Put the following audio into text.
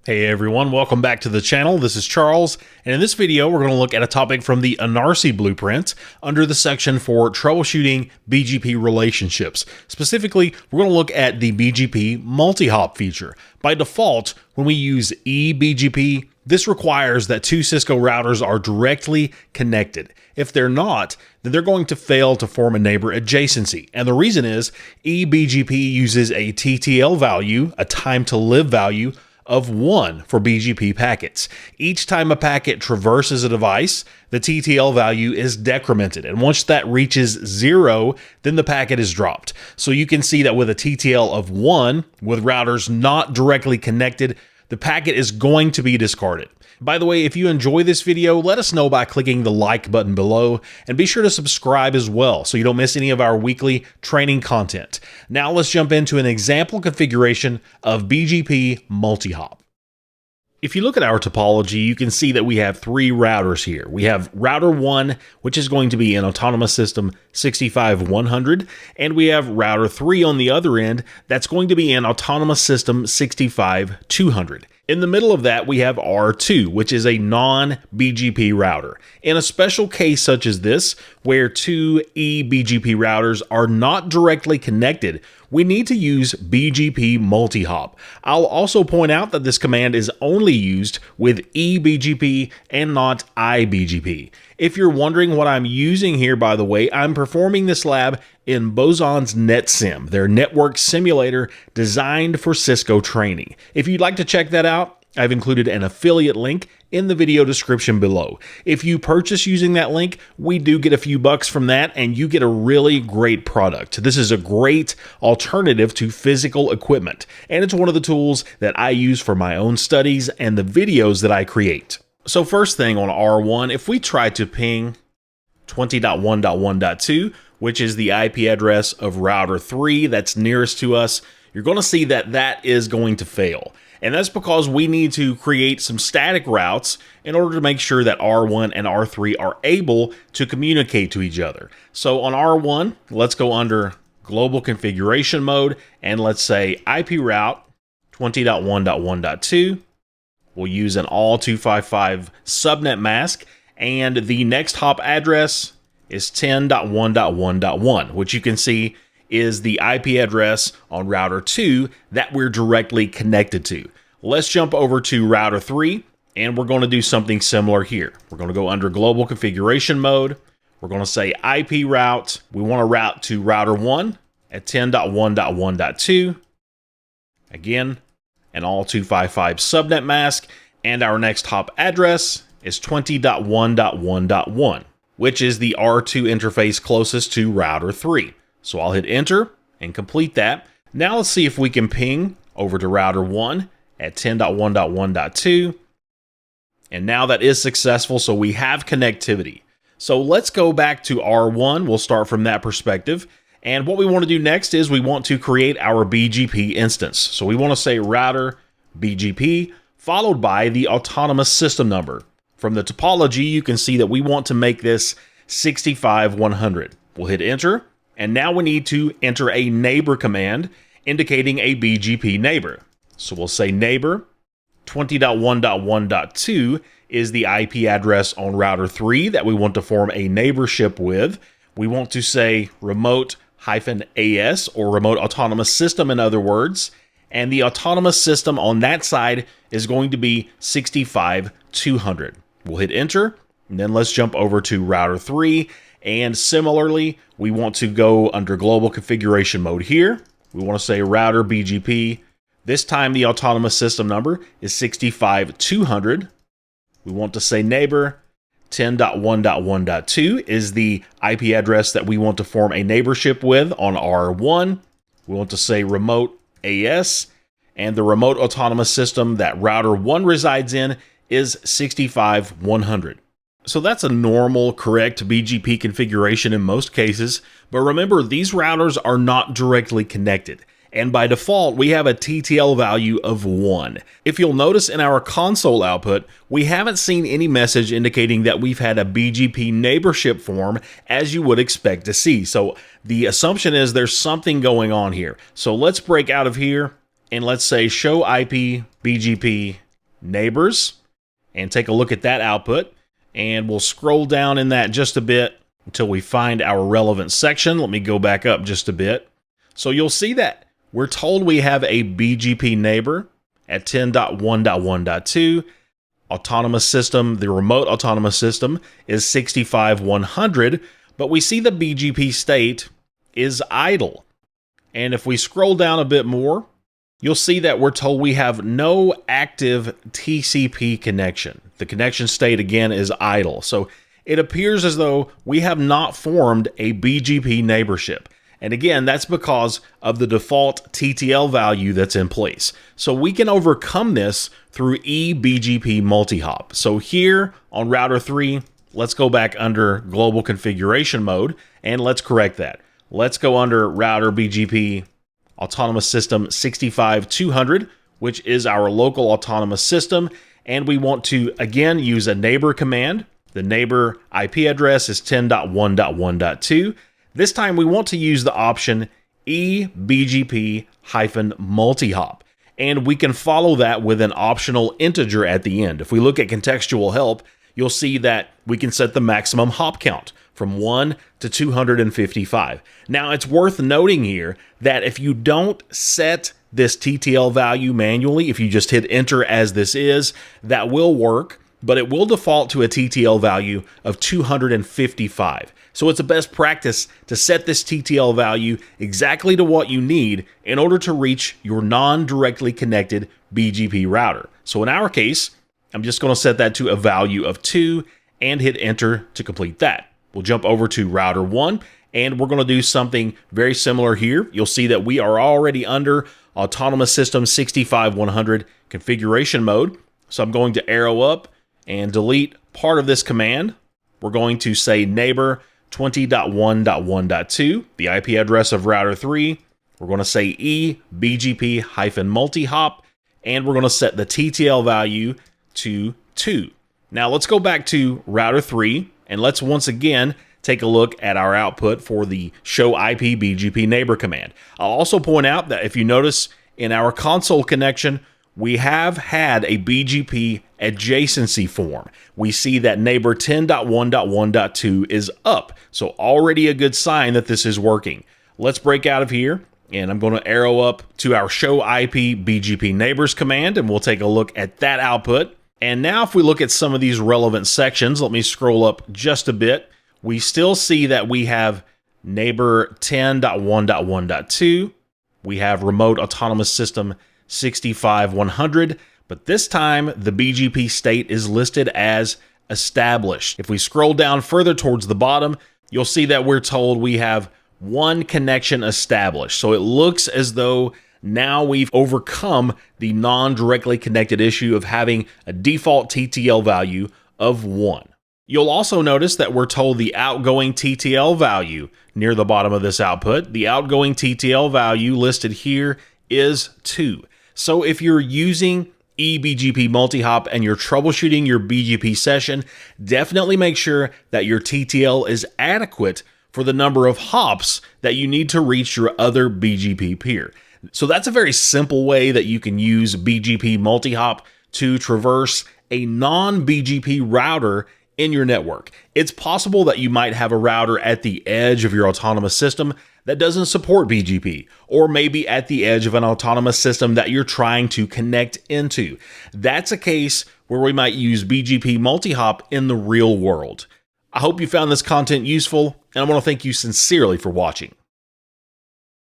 Hey everyone, welcome back to the channel. This is Charles, and in this video we're going to look at a topic from the ENARSI blueprint under the section for troubleshooting BGP relationships. Specifically, we're going to look at the BGP Multihop feature. By default, when we use eBGP, this requires that two Cisco routers are directly connected. If they're not, then they're going to fail to form a neighbor adjacency. And the reason is eBGP uses a TTL value, a time to live value, of 1 for BGP packets. Each time a packet traverses a device, the TTL value is decremented, and once that reaches 0, then the packet is dropped. So you can see that with a TTL of 1, with routers not directly connected, the packet is going to be discarded. By the way, if you enjoy this video, let us know by clicking the like button below, and be sure to subscribe as well so you don't miss any of our weekly training content. Now let's jump into an example configuration of BGP Multihop. If you look at our topology, you can see that we have 3 routers here. We have router 1, which is going to be an autonomous system 65100, and we have router 3 on the other end that's going to be an autonomous system 65200. In the middle of that, we have R2, which is a non-BGP router. In a special case such as this, where two eBGP routers are not directly connected, we need to use BGP Multihop. I'll also point out that this command is only used with eBGP and not iBGP. If you're wondering what I'm using here, by the way, I'm performing this lab in Boson's NetSim, their network simulator designed for Cisco training. If you'd like to check that out, I've included an affiliate link in the video description below. If you purchase using that link, we do get a few bucks from that, and you get a really great product. This is a great alternative to physical equipment, and it's one of the tools that I use for my own studies and the videos that I create. So first thing on R1, if we try to ping 20.1.1.2, which is the IP address of router 3 that's nearest to us, you're going to see that that is going to fail. And that's because we need to create some static routes in order to make sure that R1 and R3 are able to communicate to each other. So on R1, let's go under global configuration mode, and let's say IP route 20.1.1.2. We'll use an all 255 subnet mask, and the next hop address is 10.1.1.1, which you can see is the IP address on router 2 that we're directly connected to. Let's jump over to router 3, and we're going to do something similar here. We're going to go under global configuration mode. We're going to say IP route. We want to route to router 1 at 10.1.1.2. Again, an all 255 subnet mask, and our next hop address is 20.1.1.1, which is the R2 interface closest to router 3. So I'll hit enter and complete that. Now let's see if we can ping over to router 1 at 10.1.1.2. And now that is successful, so we have connectivity. So let's go back to R1. We'll start from that perspective. And what we want to do next is we want to create our BGP instance. So we want to say router BGP followed by the autonomous system number. From the topology, you can see that we want to make this 65100. We'll hit enter, and now we need to enter a neighbor command indicating a BGP neighbor. So we'll say neighbor 20.1.1.2 is the IP address on router 3 that we want to form a neighborship with. We want to say remote-AS, or remote autonomous system in other words, and the autonomous system on that side is going to be 65200. We'll hit enter, and then let's jump over to router 3, and similarly, we want to go under global configuration mode here. We want to say router BGP. This time the autonomous system number is 65200. We want to say neighbor 10.1.1.2 is the IP address that we want to form a neighborship with on R1. We want to say remote AS, and the remote autonomous system that router 1 resides in is 65100. So that's a normal, correct BGP configuration in most cases, but remember, these routers are not directly connected. And by default, we have a TTL value of 1. If you'll notice in our console output, we haven't seen any message indicating that we've had a BGP neighborship form as you would expect to see. So the assumption is there's something going on here. So let's break out of here and let's say show IP BGP neighbors and take a look at that output. And we'll scroll down in that just a bit until we find our relevant section. Let me go back up just a bit. So you'll see that we're told we have a BGP neighbor at 10.1.1.2. Autonomous system, the remote autonomous system, is 65.100, but we see the BGP state is idle. And if we scroll down a bit more, you'll see that we're told we have no active TCP connection. The connection state, again, is idle. So it appears as though we have not formed a BGP neighborship. And again, that's because of the default TTL value that's in place. So we can overcome this through eBGP Multihop. So here on router 3, let's go back under global configuration mode and let's correct that. Let's go under router BGP autonomous system 65200, which is our local autonomous system. And we want to, again, use a neighbor command. The neighbor IP address is 10.1.1.2. This time we want to use the option eBGP-multihop. And we can follow that with an optional integer at the end. If we look at contextual help, you'll see that we can set the maximum hop count from 1 to 255. Now, it's worth noting here that if you don't set this TTL value manually, if you just hit enter as this is, that will work, but it will default to a TTL value of 255. So it's a best practice to set this TTL value exactly to what you need in order to reach your non-directly connected BGP router. So in our case, I'm just going to set that to a value of 2 and hit enter to complete that. We'll jump over to router 1 and we're going to do something very similar here. You'll see that we are already under Autonomous System 65100 configuration mode. So I'm going to arrow up and delete part of this command. We're going to say neighbor 20.1.1.2, the IP address of router 3. We're going to say eBGP-multihop, and we're going to set the TTL value to 2. Now let's go back to router 3, and let's once again take a look at our output for the show IP BGP neighbor command. I'll also point out that if you notice in our console connection, we have had a BGP adjacency form. We see that neighbor 10.1.1.2 is up, so already a good sign that this is working. Let's break out of here, and I'm going to arrow up to our show IP BGP neighbors command, and we'll take a look at that output. And now if we look at some of these relevant sections, let me scroll up just a bit. We still see that we have neighbor 10.1.1.2. We have remote autonomous system 65.100, but this time the BGP state is listed as established. If we scroll down further towards the bottom, you'll see that we're told we have one connection established. So it looks as though now we've overcome the non-directly connected issue of having a default TTL value of 1. You'll also notice that we're told the outgoing TTL value near the bottom of this output. The outgoing TTL value listed here is 2. So if you're using eBGP Multihop and you're troubleshooting your BGP session, definitely make sure that your TTL is adequate for the number of hops that you need to reach your other BGP peer. So that's a very simple way that you can use BGP Multihop to traverse a non-BGP router in your network. It's possible that you might have a router at the edge of your autonomous system that doesn't support BGP, or maybe at the edge of an autonomous system that you're trying to connect into. That's a case where we might use BGP Multihop in the real world. I hope you found this content useful, and I want to thank you sincerely for watching.